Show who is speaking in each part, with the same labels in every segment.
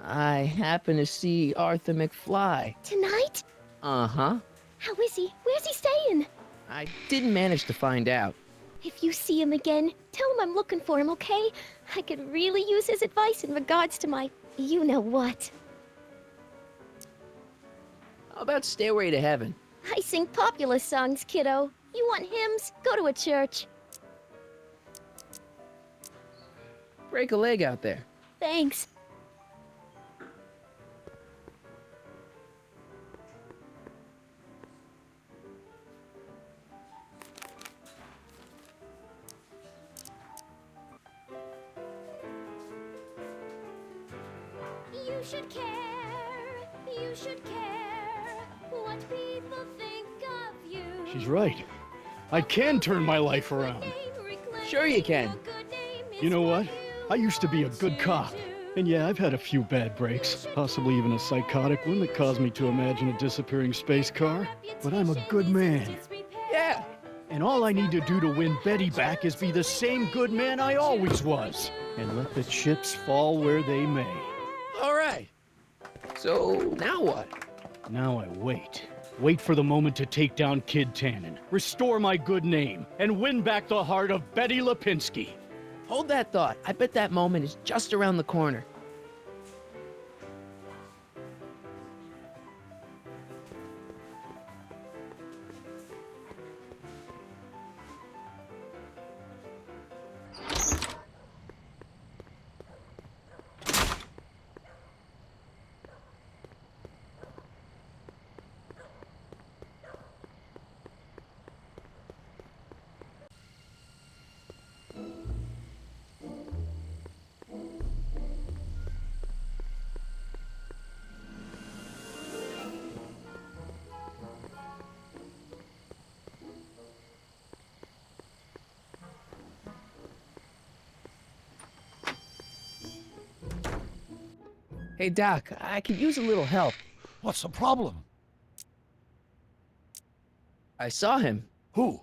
Speaker 1: I happened to see Arthur McFly.
Speaker 2: Tonight?
Speaker 1: Uh-huh.
Speaker 2: How is he? Where's he staying?
Speaker 1: I didn't manage to find out.
Speaker 2: If you see him again, tell him I'm looking for him, okay? I could really use his advice in regards to my you-know-what.
Speaker 1: How about Stairway to Heaven?
Speaker 2: I sing popular songs, kiddo. You want hymns? Go to a church.
Speaker 1: Break a leg out there.
Speaker 2: Thanks. You should care, you should care what people think of you.
Speaker 3: She's right. I can turn my life around.
Speaker 1: Sure you can.
Speaker 3: You know what? I used to be a good cop. And yeah, I've had a few bad breaks, possibly even a psychotic one that caused me to imagine a disappearing space car. But I'm a good man.
Speaker 1: Yeah.
Speaker 3: And all I need to do to win Betty back is be the same good man I always was. And let the chips fall where they may.
Speaker 1: All right. So, now what?
Speaker 3: Now I wait. Wait for the moment to take down Kid Tannen, restore my good name, and win back the heart of Betty Lipinski.
Speaker 1: Hold that thought. I bet that moment is just around the corner. Hey, Doc, I could use a little help.
Speaker 4: What's the problem?
Speaker 1: I saw him.
Speaker 4: Who?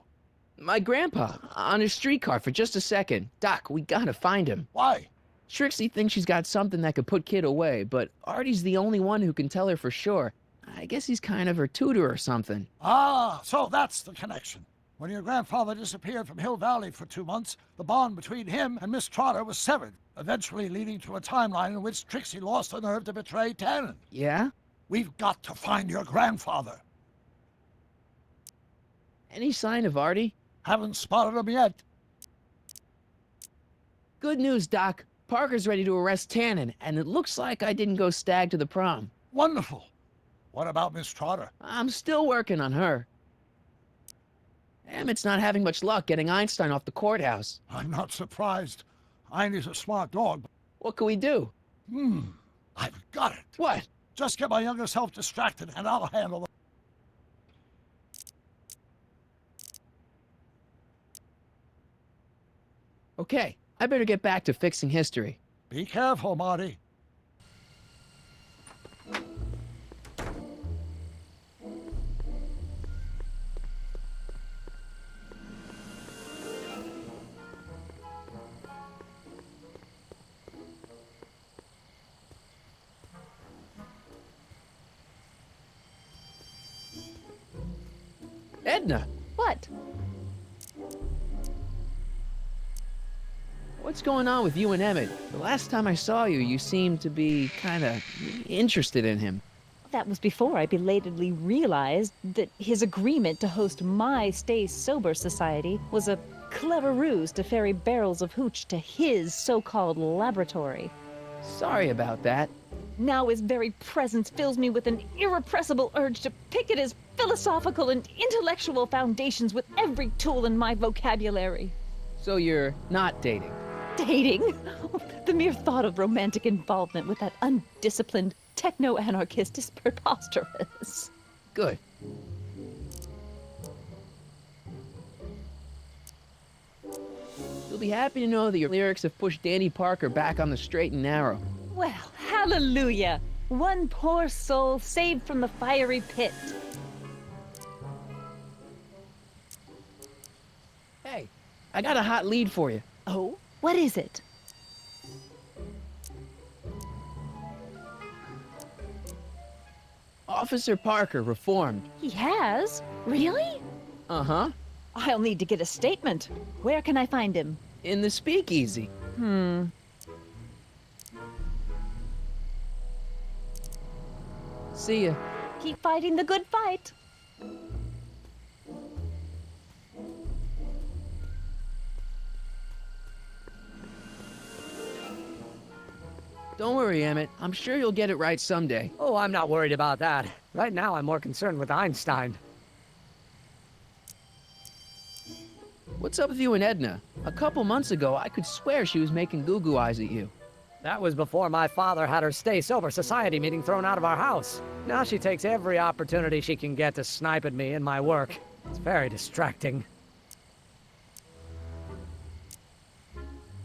Speaker 1: My grandpa, on his streetcar for just a second. Doc, we gotta find him.
Speaker 4: Why?
Speaker 1: Trixie thinks she's got something that could put Kid away, but Artie's the only one who can tell her for sure. I guess he's kind of her tutor or something.
Speaker 4: Ah, so that's the connection. When your grandfather disappeared from Hill Valley for 2 months, the bond between him and Miss Trotter was severed, eventually leading to a timeline in which Trixie lost the nerve to betray Tannen.
Speaker 1: Yeah?
Speaker 4: We've got to find your grandfather.
Speaker 1: Any sign of Artie?
Speaker 4: Haven't spotted him yet.
Speaker 1: Good news, Doc. Parker's ready to arrest Tannen, and it looks like I didn't go stag to the prom.
Speaker 4: Wonderful. What about Miss Trotter?
Speaker 1: I'm still working on her. Emmett's not having much luck getting Einstein off the courthouse.
Speaker 4: I'm not surprised. Einstein's a smart dog.
Speaker 1: What can we do?
Speaker 4: I've got it.
Speaker 1: What?
Speaker 4: Just get my younger self distracted and I'll handle it.
Speaker 1: Okay, I better get back to fixing history.
Speaker 4: Be careful, Marty.
Speaker 1: Edna,
Speaker 2: What?
Speaker 1: what's going on with you and Emmett? The last time I saw you, you seemed to be kinda interested in him.
Speaker 5: That was before I belatedly realized that his agreement to host my Stay Sober Society was a clever ruse to ferry barrels of hooch to his so-called laboratory.
Speaker 1: Sorry about that.
Speaker 5: Now his very presence fills me with an irrepressible urge to pick at his philosophical and intellectual foundations with every tool in my vocabulary.
Speaker 1: So you're not dating?
Speaker 5: Dating? The mere thought of romantic involvement with that undisciplined techno-anarchist is preposterous.
Speaker 1: Good. You'll be happy to know that your lyrics have pushed Danny Parker back on the straight and narrow.
Speaker 5: Well, hallelujah! One poor soul saved from the fiery pit.
Speaker 1: Hey, I got a hot lead for you.
Speaker 5: Oh? What is it?
Speaker 1: Officer Parker reformed.
Speaker 5: He has? Really?
Speaker 1: Uh-huh.
Speaker 5: I'll need to get a statement. Where can I find him?
Speaker 1: In the speakeasy. See ya.
Speaker 5: Keep fighting the good fight.
Speaker 1: Don't worry, Emmett. I'm sure you'll get it right someday.
Speaker 6: Oh, I'm not worried about that. Right now, I'm more concerned with Einstein.
Speaker 1: What's up with you and Edna? A couple months ago, I could swear she was making goo-goo eyes at you.
Speaker 6: That was before my father had her Stay Sober Society meeting thrown out of our house. Now she takes every opportunity she can get to snipe at me and my work. It's very distracting.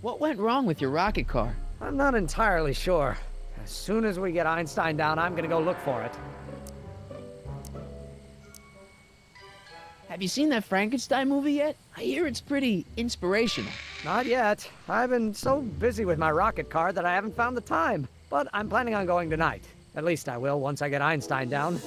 Speaker 1: What went wrong with your rocket car?
Speaker 6: I'm not entirely sure. As soon as we get Einstein down, I'm gonna go look for it.
Speaker 1: Have you seen that Frankenstein movie yet? I hear it's pretty inspirational.
Speaker 6: Not yet. I've been so busy with my rocket car that I haven't found the time. But I'm planning on going tonight. At least I will once I get Einstein down.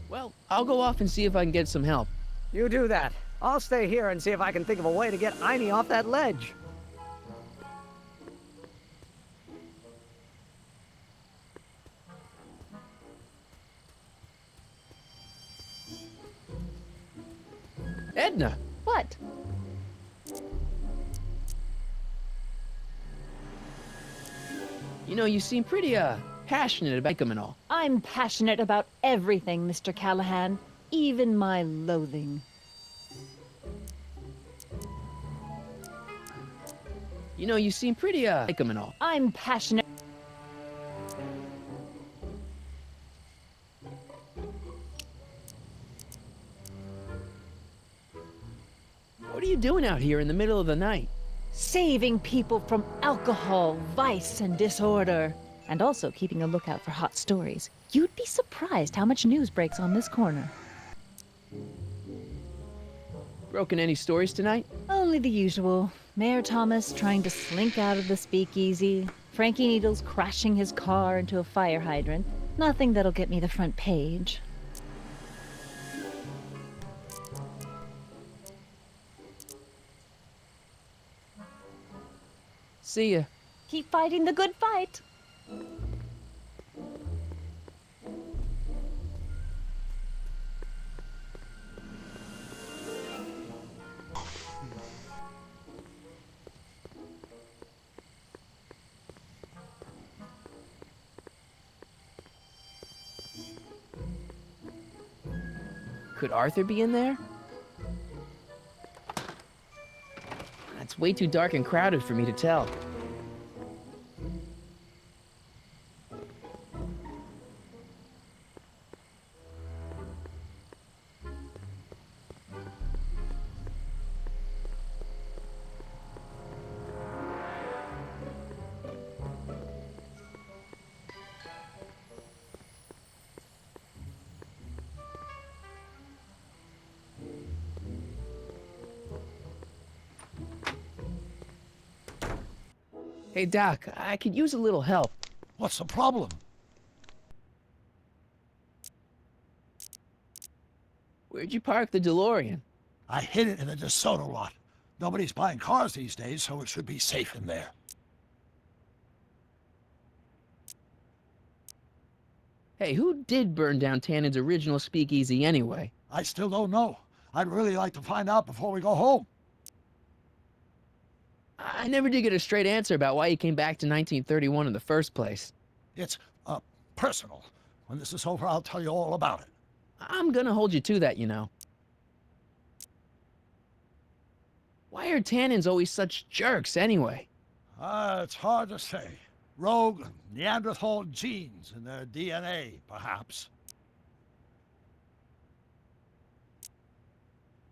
Speaker 1: Well, I'll go off and see if I can get some help.
Speaker 6: You do that. I'll stay here and see if I can think of a way to get Einie off that ledge.
Speaker 1: Edna!
Speaker 5: What?
Speaker 1: You know, you seem pretty, passionate about them and all.
Speaker 5: I'm passionate about everything, Mr. Callahan. Even my loathing.
Speaker 1: You know, you seem pretty, like them and all.
Speaker 5: I'm passionate.
Speaker 1: What are you doing out here in the middle of the night?
Speaker 5: Saving people from alcohol, vice, and disorder. And also keeping a lookout for hot stories. You'd be surprised how much news breaks on this corner.
Speaker 1: Broken any stories tonight?
Speaker 5: Only the usual. Mayor Thomas trying to slink out of the speakeasy. Frankie Needles crashing his car into a fire hydrant. Nothing that'll get me the front page.
Speaker 1: See ya.
Speaker 5: Keep fighting the good fight.
Speaker 1: Could Arthur be in there? It's way too dark and crowded for me to tell. Hey, Doc, I could use a little help.
Speaker 4: What's the problem?
Speaker 1: Where'd you park the DeLorean?
Speaker 4: I hid it in the DeSoto lot. Nobody's buying cars these days, so it should be safe in there.
Speaker 1: Hey, who did burn down Tannen's original speakeasy anyway?
Speaker 4: I still don't know. I'd really like to find out before we go home.
Speaker 1: I never did get a straight answer about why you came back to 1931 in the first place.
Speaker 4: It's, personal. When this is over, I'll tell you all about it.
Speaker 1: I'm gonna hold you to that, you know. Why are Tannins always such jerks anyway?
Speaker 4: It's hard to say. Rogue Neanderthal genes in their DNA, perhaps.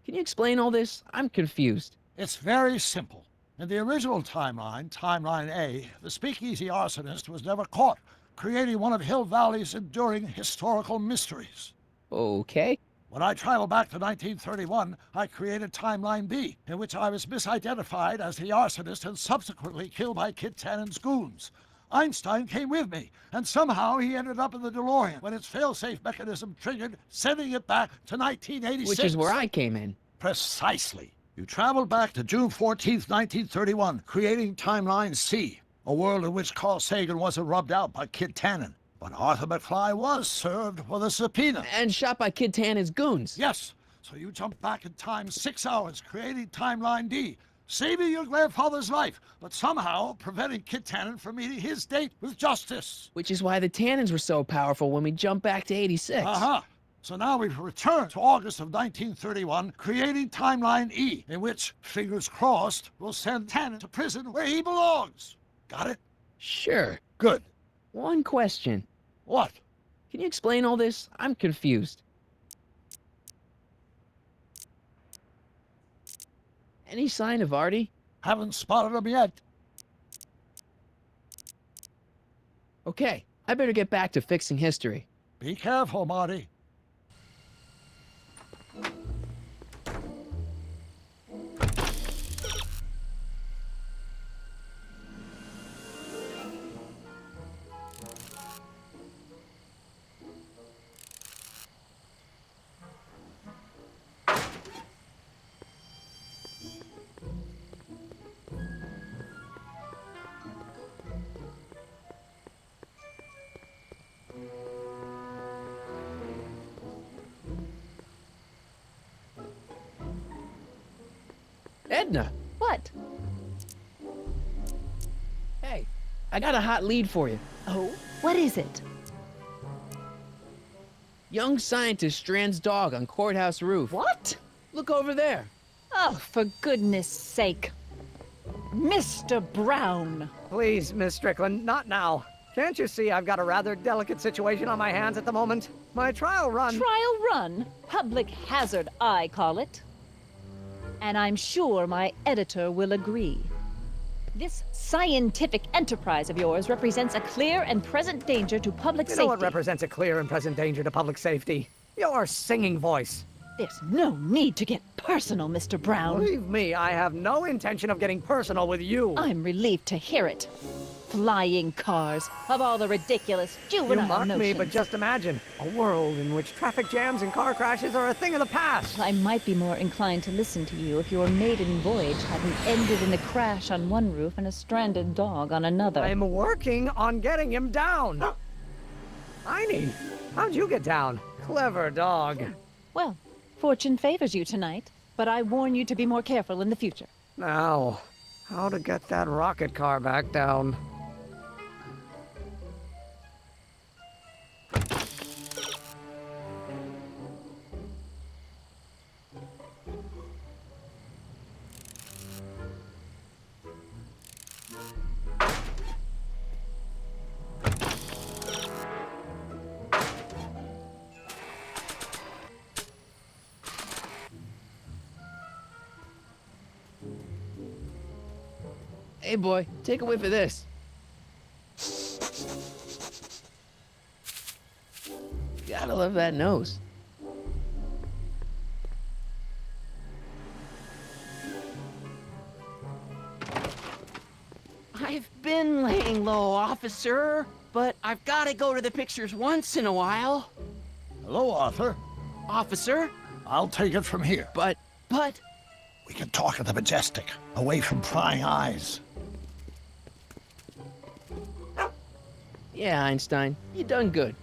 Speaker 1: Can you explain all this? I'm confused.
Speaker 4: It's very simple. In the original timeline, Timeline A, the speakeasy arsonist was never caught, creating one of Hill Valley's enduring historical mysteries.
Speaker 1: Okay.
Speaker 4: When I traveled back to 1931, I created Timeline B, in which I was misidentified as the arsonist and subsequently killed by Kit Tannen's goons. Einstein came with me, and somehow he ended up in the DeLorean when its failsafe mechanism triggered, sending it back to 1986.
Speaker 1: Which is where I came in.
Speaker 4: Precisely. You traveled back to June 14th, 1931, creating Timeline C, a world in which Carl Sagan wasn't rubbed out by Kid Tannen. But Arthur McFly was served with a subpoena.
Speaker 1: And shot by Kid Tannen's goons.
Speaker 4: Yes, so you jumped back in time 6 hours, creating Timeline D, saving your grandfather's life, but somehow preventing Kid Tannen from meeting his date with justice.
Speaker 1: Which is why the Tannens were so powerful when we jumped back to 86.
Speaker 4: Uh-huh. So now we've returned to August of 1931, creating Timeline E, in which, fingers crossed, we'll send Tannen to prison where he belongs. Got it?
Speaker 1: Sure.
Speaker 4: Good.
Speaker 1: One question.
Speaker 4: What?
Speaker 1: Can you explain all this? I'm confused. Any sign of Artie?
Speaker 4: Haven't spotted him yet.
Speaker 1: Okay, I better get back to fixing history.
Speaker 4: Be careful, Marty.
Speaker 1: Edna!
Speaker 5: What?
Speaker 1: Hey, I got a hot lead for you.
Speaker 5: Oh? What is it?
Speaker 1: Young scientist strands dog on courthouse roof.
Speaker 5: What?
Speaker 1: Look over there.
Speaker 5: Oh, for goodness sake. Mr. Brown!
Speaker 6: Please, Miss Strickland, not now. Can't you see I've got a rather delicate situation on my hands at the moment? My trial run...
Speaker 5: Trial run? Public hazard, I call it. And I'm sure my editor will agree. This scientific enterprise of yours represents a clear and present danger to public
Speaker 6: You
Speaker 5: safety.
Speaker 6: know what represents a clear and present danger to public safety? Your singing voice.
Speaker 5: There's no need to get personal, Mr. Brown.
Speaker 6: Believe me, I have no intention of getting personal with you.
Speaker 5: I'm relieved to hear it. Flying cars, of all the ridiculous
Speaker 6: You
Speaker 5: juvenile
Speaker 6: mock
Speaker 5: notions.
Speaker 6: me, but just imagine a world in which traffic jams and car crashes are a thing of the past.
Speaker 5: I might be more inclined to listen to you if your maiden voyage hadn't ended in a crash on one roof and a stranded dog on another.
Speaker 6: I'm working on getting him down. Heiny, how'd you get down? Clever dog.
Speaker 5: Well, fortune favors you tonight, but I warn you to be more careful in the future.
Speaker 6: Now, how to get that rocket car back down?
Speaker 1: Hey boy, take a whiff of this. Gotta love that nose.
Speaker 7: I've been laying low, officer, but I've gotta go to the pictures once in a while.
Speaker 4: Hello, Arthur.
Speaker 7: Officer,
Speaker 4: I'll take it from here.
Speaker 1: But
Speaker 4: We can talk at the Majestic, away from prying eyes.
Speaker 1: yeah, Einstein, you done good.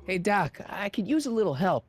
Speaker 1: Hey Doc, I could use a little help.